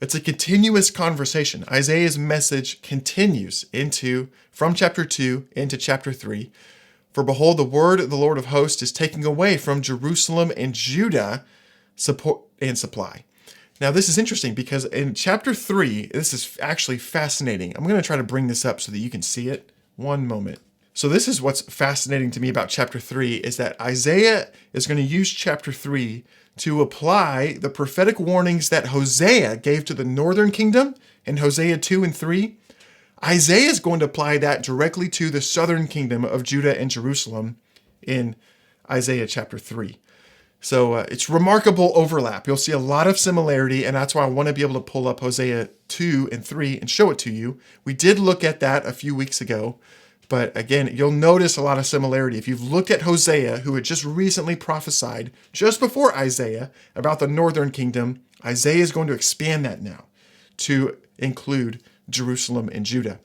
It's a continuous conversation. Isaiah's message continues from chapter 2 into chapter 3. For behold, the word of the Lord of hosts is taking away from Jerusalem and Judah support and supply. Now, this is interesting because in chapter 3, this is actually fascinating. I'm going to try to bring this up so that you can see it. One moment. So this is what's fascinating to me about chapter 3 is that Isaiah is going to use chapter 3 to apply the prophetic warnings that Hosea gave to the northern kingdom in Hosea 2 and 3. Isaiah is going to apply that directly to the southern kingdom of Judah and Jerusalem in Isaiah chapter 3. So it's remarkable overlap. You'll see a lot of similarity, and that's why I want to be able to pull up Hosea 2 and 3 and show it to you. We did look at that a few weeks ago, but again, you'll notice a lot of similarity. If you've looked at Hosea, who had just recently prophesied, just before Isaiah, about the northern kingdom, Isaiah is going to expand that now to include Jerusalem and Judah.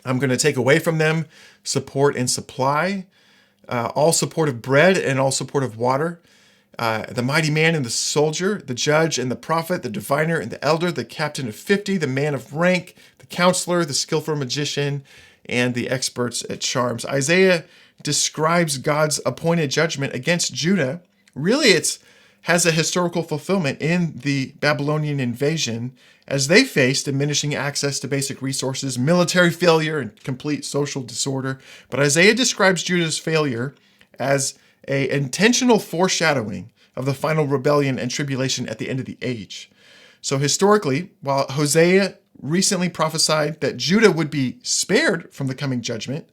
I'm going to take away from them support and supply, all support of bread and all support of water, the mighty man and the soldier, the judge and the prophet, the diviner and the elder, the captain of 50, the man of rank, the counselor, the skillful magician, and the experts at charms. Isaiah describes God's appointed judgment against Judah. Really, it has a historical fulfillment in the Babylonian invasion as they faced diminishing access to basic resources, military failure, and complete social disorder. But Isaiah describes Judah's failure as an intentional foreshadowing of the final rebellion and tribulation at the end of the age. So historically, while Hosea recently prophesied that Judah would be spared from the coming judgment,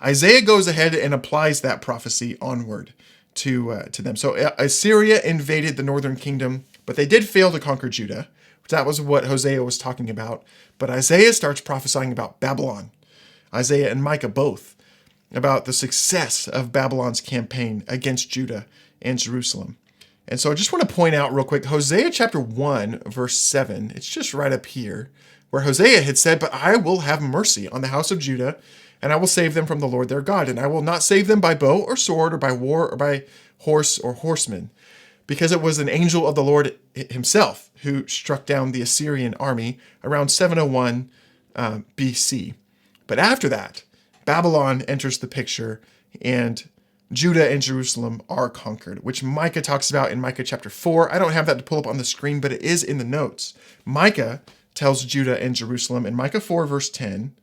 Isaiah goes ahead and applies that prophecy onward to them. So Assyria invaded the northern kingdom, but they did fail to conquer Judah. That was what Hosea was talking about. But Isaiah starts prophesying about Babylon. Isaiah and Micah both, about the success of Babylon's campaign against Judah and Jerusalem. And so I just want to point out real quick, Hosea chapter 1, verse 7, it's just right up here, where Hosea had said, "But I will have mercy on the house of Judah, and I will save them from the Lord their God, and I will not save them by bow or sword or by war or by horse or horseman, because it was an angel of the Lord himself who struck down the Assyrian army around 701 BC. But after that, Babylon enters the picture, and Judah and Jerusalem are conquered, which Micah talks about in Micah chapter 4. I don't have that to pull up on the screen, but it is in the notes. Micah tells Judah and Jerusalem in Micah 4, verse 10.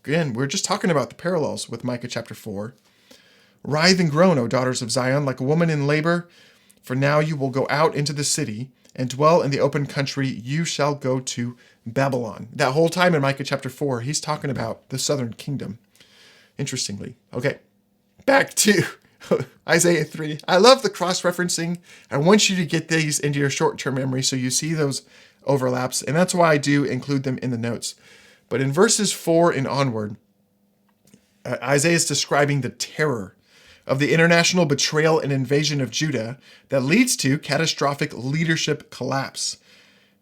Again, we're just talking about the parallels with Micah chapter 4. "Writhe and groan, O daughters of Zion, like a woman in labor, for now you will go out into the city and dwell in the open country. You shall go to Babylon." That whole time in Micah chapter 4, he's talking about the southern kingdom. Interestingly. Okay, back to Isaiah 3. I love the cross-referencing. I want you to get these into your short-term memory so you see those overlaps, and that's why I do include them in the notes. But in verses 4 and onward, Isaiah is describing the terror of the international betrayal and invasion of Judah that leads to catastrophic leadership collapse.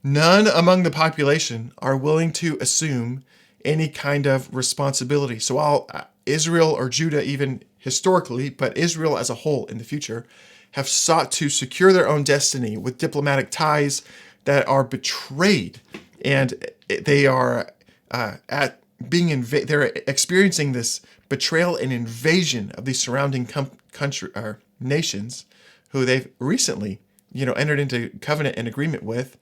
None among the population are willing to assume any kind of responsibility. So while Israel or Judah, even historically, but Israel as a whole in the future, have sought to secure their own destiny with diplomatic ties that are betrayed, and they are they're experiencing this betrayal and invasion of these surrounding nations who they've recently, entered into covenant and agreement with.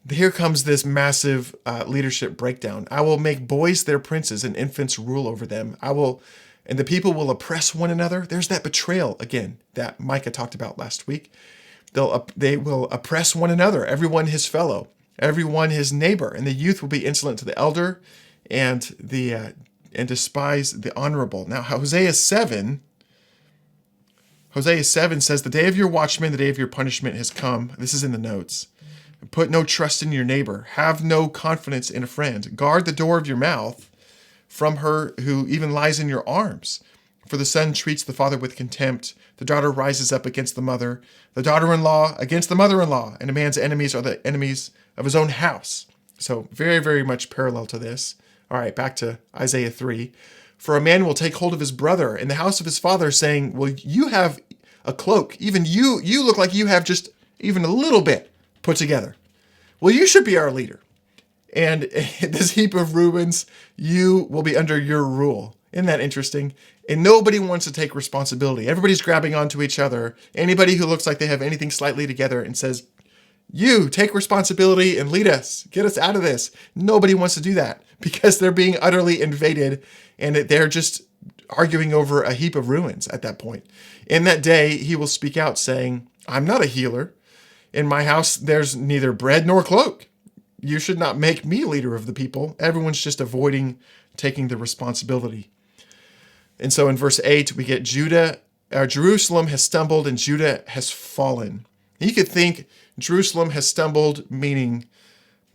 Here comes this massive leadership breakdown. "I will make boys their princes and infants rule over them. And the people will oppress one another." There's that betrayal again that Micah talked about last week. They will oppress one another, everyone his fellow, everyone his neighbor, and the youth will be insolent to the elder, and despise the honorable. Now Hosea 7 says, "The day of your watchman, the day of your punishment has come." This is in the notes. "Put no trust in your neighbor. Have no confidence in a friend. Guard the door of your mouth from her who even lies in your arms. For the son treats the father with contempt. The daughter rises up against the mother. The daughter-in-law against the mother-in-law. And a man's enemies are the enemies of his own house." So very, very much parallel to this. All right, back to Isaiah 3. "For a man will take hold of his brother in the house of his father, saying, well, you have a cloak. Even you look like you have just even a little bit put together. well, you should be our leader. And this heap of Reubens, you will be under your rule. Isn't that interesting? And nobody wants to take responsibility. Everybody's grabbing onto each other. Anybody who looks like they have anything slightly together and says, you take responsibility and lead us, get us out of this. Nobody wants to do that because they're being utterly invaded and they're just arguing over a heap of ruins at that point. In that day, he will speak out saying, I'm not a healer. In my house, there's neither bread nor cloak. You should not make me leader of the people. Everyone's just avoiding taking the responsibility. And so in verse 8, we get Jerusalem has stumbled and Judah has fallen. You could think Jerusalem has stumbled, meaning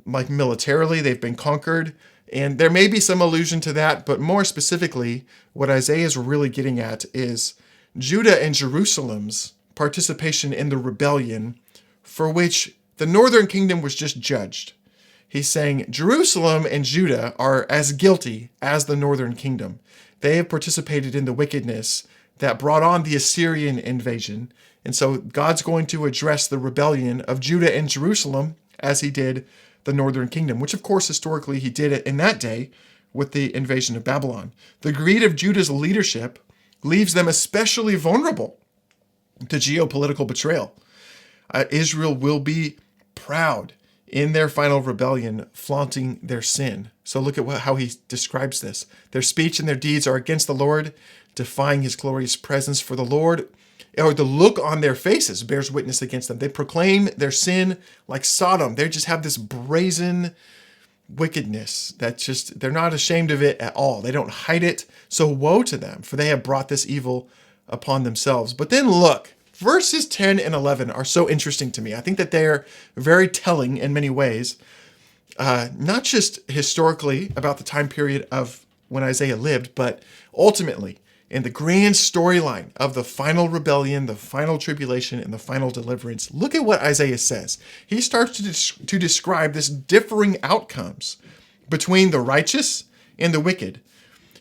like militarily, they've been conquered. And there may be some allusion to that, but more specifically, what Isaiah is really getting at is Judah and Jerusalem's participation in the rebellion for which the northern kingdom was just judged. He's saying Jerusalem and Judah are as guilty as the northern kingdom. They have participated in the wickedness that brought on the Assyrian invasion. And so God's going to address the rebellion of Judah and Jerusalem as he did the northern kingdom, which of course historically he did it in that day with the invasion of Babylon. The greed of Judah's leadership leaves them especially vulnerable to geopolitical betrayal. Israel will be proud in their final rebellion, flaunting their sin. So look at how he describes this. Their speech and their deeds are against the Lord, defying his glorious presence. For the Lord, or the look on their faces bears witness against them. They proclaim their sin like Sodom. They just have this brazen wickedness that just, they're not ashamed of it at all. They don't hide it. So woe to them, for they have brought this evil upon themselves. But then look, verses 10 and 11 are so interesting to me. I think that they're very telling in many ways, not just historically about the time period of when Isaiah lived, but ultimately in the grand storyline of the final rebellion, the final tribulation, and the final deliverance. Look at what Isaiah says. He starts to describe this differing outcomes between the righteous and the wicked.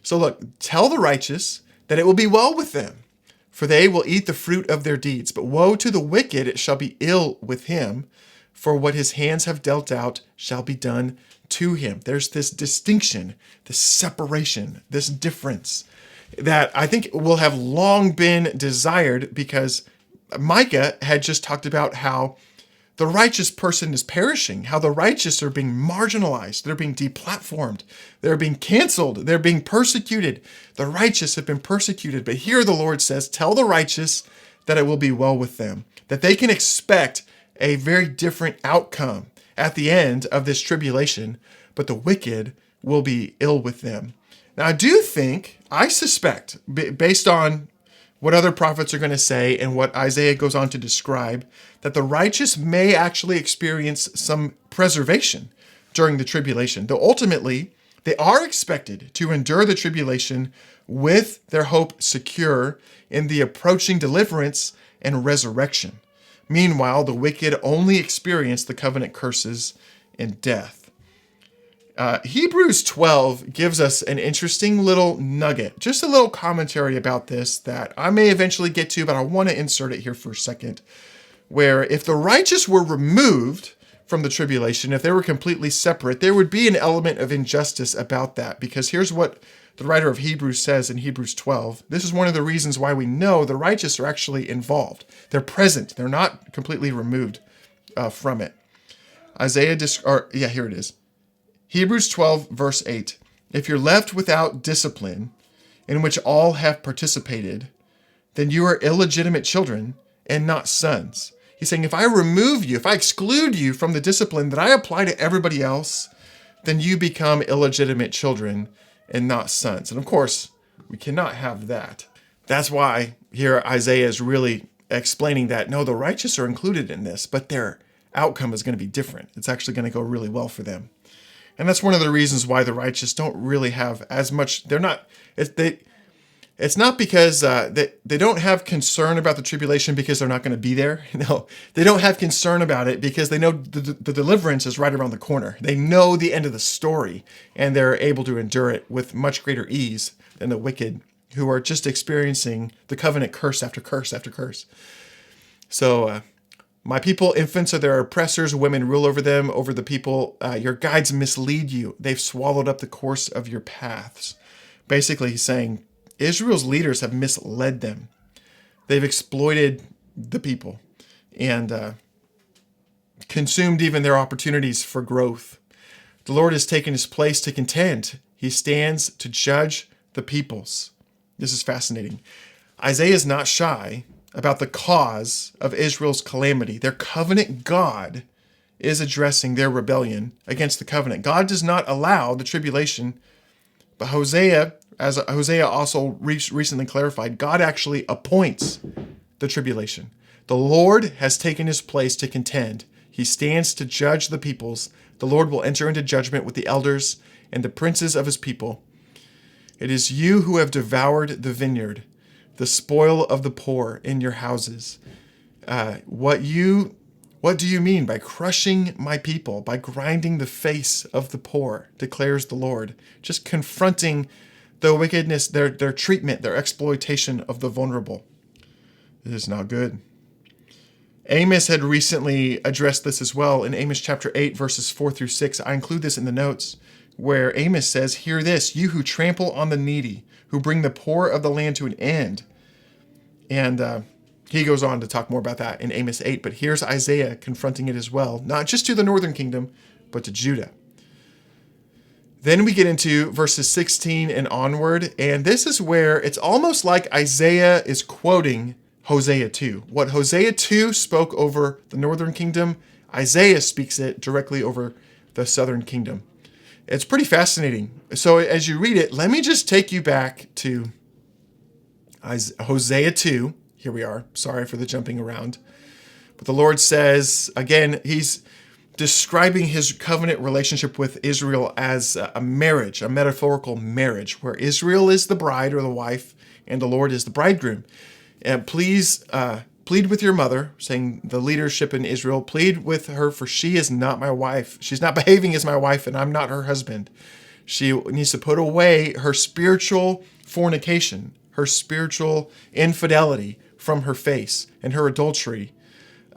So look, tell the righteous that it will be well with them, for they will eat the fruit of their deeds. But woe to the wicked, it shall be ill with him, for what his hands have dealt out shall be done to him. There's this distinction, this separation, this difference that I think will have long been desired, because Micah had just talked about how the righteous person is perishing, how the righteous are being marginalized, they're being deplatformed, they're being canceled, they're being persecuted. The righteous have been persecuted. But here the Lord says, tell the righteous that it will be well with them, that they can expect a very different outcome at the end of this tribulation, but the wicked will be ill with them. Now, I suspect, based on what other prophets are going to say and what Isaiah goes on to describe, that the righteous may actually experience some preservation during the tribulation, though ultimately they are expected to endure the tribulation with their hope secure in the approaching deliverance and resurrection. Meanwhile, the wicked only experience the covenant curses and death. Hebrews 12 gives us an interesting little nugget, just a little commentary about this that I may eventually get to, but I want to insert it here for a second, where if the righteous were removed from the tribulation, if they were completely separate, there would be an element of injustice about that, because here's what the writer of Hebrews says in Hebrews 12. This is one of the reasons why we know the righteous are actually involved. They're present. They're not completely removed from it. Here it is. Hebrews 12, verse 8. If you're left without discipline, in which all have participated, then you are illegitimate children and not sons. He's saying, if I remove you, if I exclude you from the discipline that I apply to everybody else, then you become illegitimate children and not sons. And of course, we cannot have that. That's why here Isaiah is really explaining that, no, the righteous are included in this, but their outcome is going to be different. It's actually going to go really well for them. And that's one of the reasons why the righteous don't really have as much. It's not because they don't have concern about the tribulation because they're not going to be there. No, they don't have concern about it because they know the deliverance is right around the corner. They know the end of the story, and they're able to endure it with much greater ease than the wicked, who are just experiencing the covenant curse after curse after curse. So My people, infants are their oppressors. Women rule over them, over the people. Your guides mislead you. They've swallowed up the course of your paths. Basically, he's saying Israel's leaders have misled them. They've exploited the people and consumed even their opportunities for growth. The Lord has taken his place to contend. He stands to judge the peoples. This is fascinating. Isaiah is not shy about the cause of Israel's calamity. Their covenant God is addressing their rebellion against the covenant. God does not allow the tribulation, but Hosea, as Hosea also recently clarified, God actually appoints the tribulation. The Lord has taken his place to contend. He stands to judge the peoples. The Lord will enter into judgment with the elders and the princes of his people. It is you who have devoured the vineyard, the spoil of the poor in your houses. What do you mean by crushing my people, by grinding the face of the poor, declares the Lord? Just confronting the wickedness, their treatment, their exploitation of the vulnerable. It is not good. Amos had recently addressed this as well in Amos chapter 8, verses 4 through 6. I include this in the notes, where Amos says, "Hear this, you who trample on the needy, who bring the poor of the land to an end." And he goes on to talk more about that in Amos 8, but here's Isaiah confronting it as well, not just to the northern kingdom, but to Judah. Then we get into verses 16 and onward, and this is where it's almost like Isaiah is quoting Hosea 2. What Hosea 2 spoke over the northern kingdom, Isaiah speaks it directly over the southern kingdom. It's pretty fascinating. So as you read it, let me just take you back to Hosea 2. Here we are. Sorry for the jumping around. But the Lord says, again, he's describing his covenant relationship with Israel as a marriage, a metaphorical marriage, where Israel is the bride or the wife, and the Lord is the bridegroom. And please plead with your mother, saying the leadership in Israel, plead with her, for she is not my wife. She's not behaving as my wife, and I'm not her husband. She needs to put away her spiritual fornication, her spiritual infidelity from her face, and her adultery,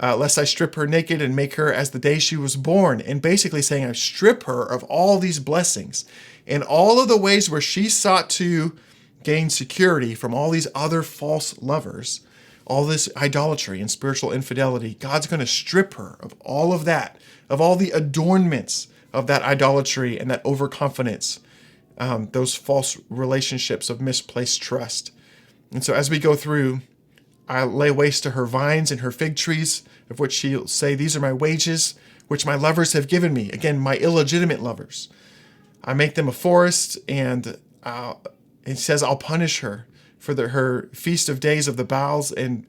lest I strip her naked and make her as the day she was born. And basically saying I strip her of all these blessings and all of the ways where she sought to gain security from all these other false lovers, all this idolatry and spiritual infidelity. God's going to strip her of all of that, of all the adornments of that idolatry and that overconfidence, those false relationships of misplaced trust. And so as we go through, I lay waste to her vines and her fig trees, of which she'll say, these are my wages, which my lovers have given me. Again, my illegitimate lovers. I make them a forest, and it says I'll punish her for her feast of days of the boughs and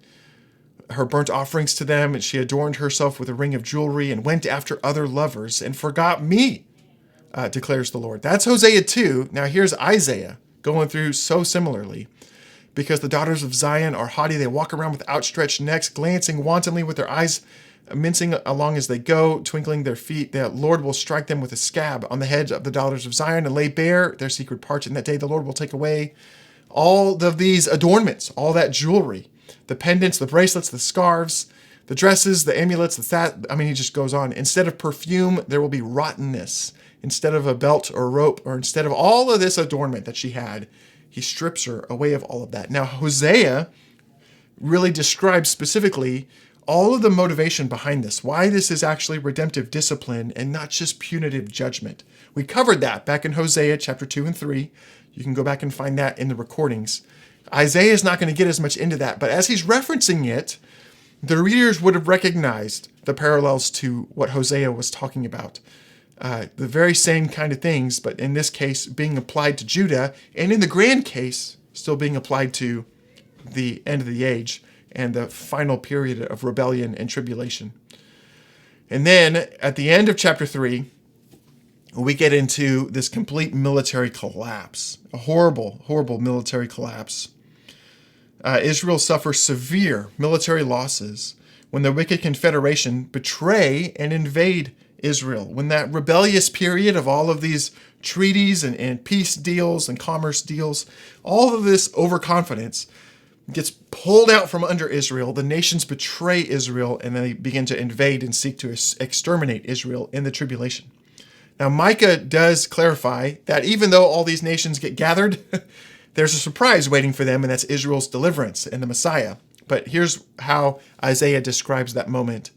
her burnt offerings to them. And she adorned herself with a ring of jewelry and went after other lovers and forgot me, declares the Lord. That's Hosea 2. Now here's Isaiah going through so similarly. Because the daughters of Zion are haughty, they walk around with outstretched necks, glancing wantonly with their eyes, mincing along as they go, twinkling their feet. The Lord will strike them with a scab on the heads of the daughters of Zion and lay bare their secret parts. In that day, the Lord will take away all of these adornments, all that jewelry, the pendants, the bracelets, the scarves, the dresses, the amulets, he just goes on. Instead of perfume, there will be rottenness. Instead of a belt or a rope, or instead of all of this adornment that she had, he strips her away of all of that. Now, Hosea really describes specifically all of the motivation behind this, why this is actually redemptive discipline and not just punitive judgment. We covered that back in Hosea chapter 2 and 3. You can go back and find that in the recordings. Isaiah is not going to get as much into that, but as he's referencing it, the readers would have recognized the parallels to what Hosea was talking about. The very same kind of things, but in this case being applied to Judah, and in the grand case still being applied to the end of the age and the final period of rebellion and tribulation. And then at the end of chapter 3, we get into this complete military collapse, a horrible, horrible military collapse. Israel suffers severe military losses when the wicked confederation betray and invade Israel. When that rebellious period of all of these treaties and peace deals and commerce deals, all of this overconfidence, gets pulled out from under Israel. The nations betray Israel, and they begin to invade and seek to exterminate Israel in the tribulation. Now, Micah does clarify that even though all these nations get gathered, there's a surprise waiting for them, and that's Israel's deliverance and the Messiah. But here's how Isaiah describes that moment.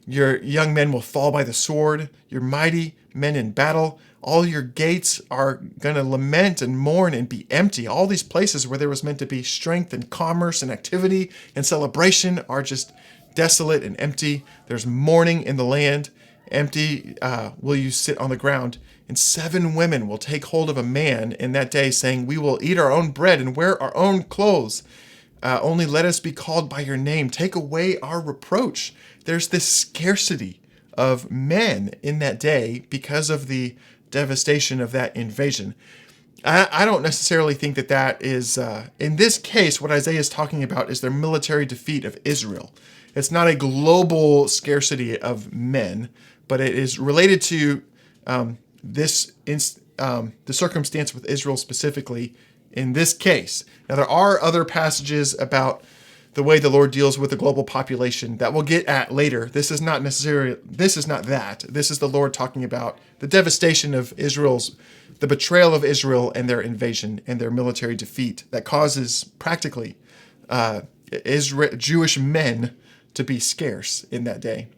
Your young men will fall by the sword, your mighty men in battle. All your gates are going to lament and mourn and be empty. All these places where there was meant to be strength and commerce and activity and celebration are just desolate and empty. There's mourning in the land. Empty will you sit on the ground. And 7 women will take hold of a man in that day, saying, we will eat our own bread and wear our own clothes. Only let us be called by your name. Take away our reproach. There's this scarcity of men in that day because of the devastation of that invasion. I don't necessarily think that is, in this case, what Isaiah is talking about is their military defeat of Israel. It's not a global scarcity of men, but it is related to the circumstance with Israel specifically in this case. Now, there are other passages about the way the Lord deals with the global population that we'll get at later. This is not that. This is the Lord talking about the devastation of the betrayal of Israel and their invasion and their military defeat that causes practically Jewish men to be scarce in that day.